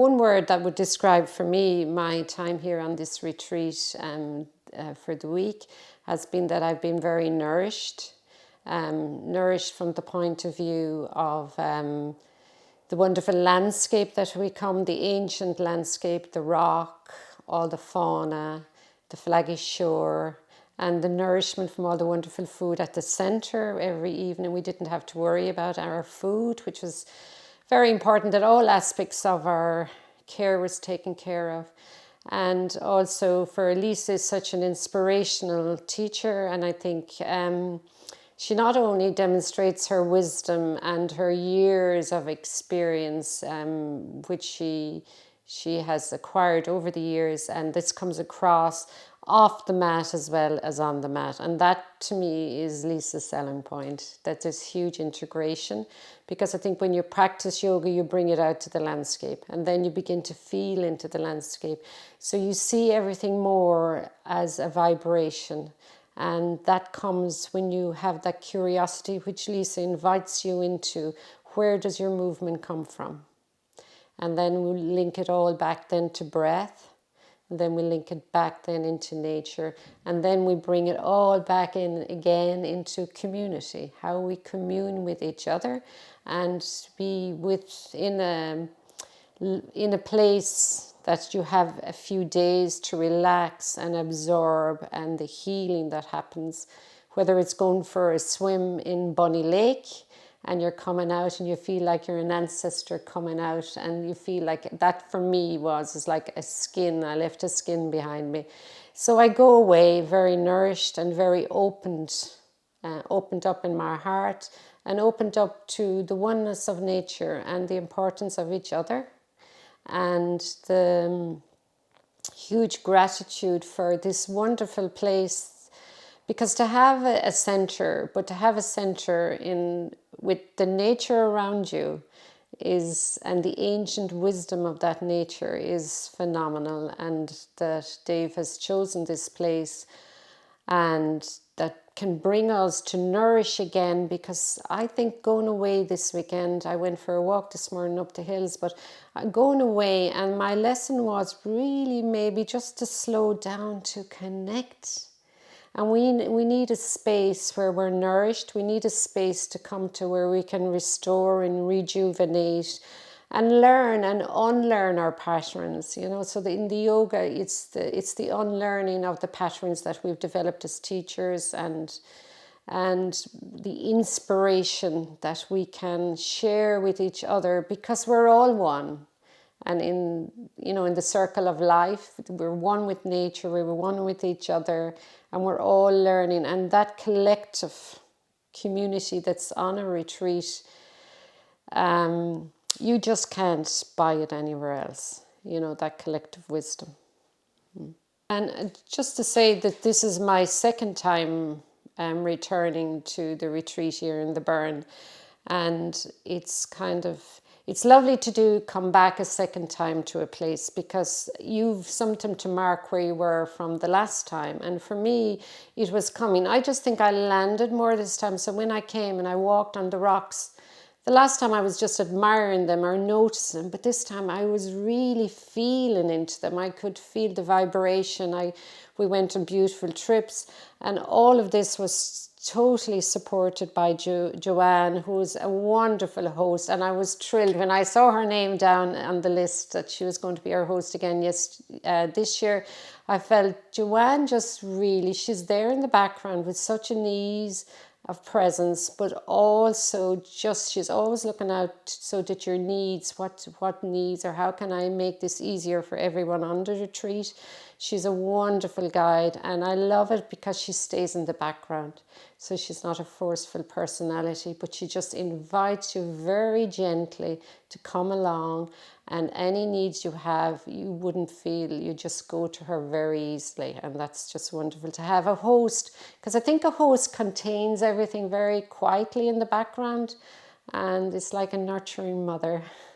one word that would describe for me my time here on this retreat for the week has been that I've been very nourished. Nourished from the point of view of the wonderful landscape that we come, the ancient landscape, the rock, all the fauna, the flaggy shore, and the nourishment from all the wonderful food at the centre every evening. We didn't have to worry about our food, which was very important, that all aspects of our care was taken care of. And also for Lisa is such an inspirational teacher, and I think she not only demonstrates her wisdom and her years of experience, which she has acquired over the years, and this comes across off the mat as well as on the mat. And that to me is Lisa's selling point, that there's huge integration, because I think when you practice yoga, you bring it out to the landscape and then you begin to feel into the landscape. So you see everything more as a vibration. And that comes when you have that curiosity, which Lisa invites you into. Where does your movement come from? And then we'll link it all back then to breath. And then we link it back then into nature. And then we bring it all back in again into community, how we commune with each other and be in a place that you have a few days to relax and absorb, and the healing that happens, whether it's going for a swim in Bunny Lake and you're coming out and you feel like you're an ancestor coming out, and you feel like that for me is like a skin. I left a skin behind me. So I go away very nourished and very opened up in my heart, and opened up to the oneness of nature and the importance of each other, and the huge gratitude for this wonderful place. Because to have a center, but to have a center with the nature around you and the ancient wisdom of that nature is phenomenal, and that Dave has chosen this place and that can bring us to nourish again. Because I think going away this weekend, I went for a walk this morning up the hills, but going away, and my lesson was really maybe just to slow down, to connect. And we need a space where we're nourished. We need a space to come to where we can restore and rejuvenate and learn and unlearn our patterns. So in the yoga, it's the unlearning of the patterns that we've developed as teachers, and the inspiration that we can share with each other, because we're all one. And in the circle of life, we're one with nature, we're one with each other, and we're all learning. And that collective community that's on a retreat, you just can't buy it anywhere else, that collective wisdom. And just to say that this is my second time returning to the retreat here in the Burren, and it's lovely to come back a second time to a place, because you've something to mark where you were from the last time. And for me, it was coming. I just think I landed more this time. So when I came and I walked on the rocks, the last time I was just admiring them or noticing them, but this time I was really feeling into them. I could feel the vibration. We went on beautiful trips, and all of this was totally supported by Joanne, who's a wonderful host. And I was thrilled when I saw her name down on the list that she was going to be our host again this year. I felt Joanne she's there in the background with such an ease of presence, but also she's always looking out so that your needs, what needs, or how can I make this easier for everyone on the retreat. She's a wonderful guide, and I love it because she stays in the background. So she's not a forceful personality, but she just invites you very gently to come along, and any needs you have, you wouldn't feel, you just go to her very easily. And that's just wonderful to have a host, because I think a host contains everything very quietly in the background, and it's like a nurturing mother.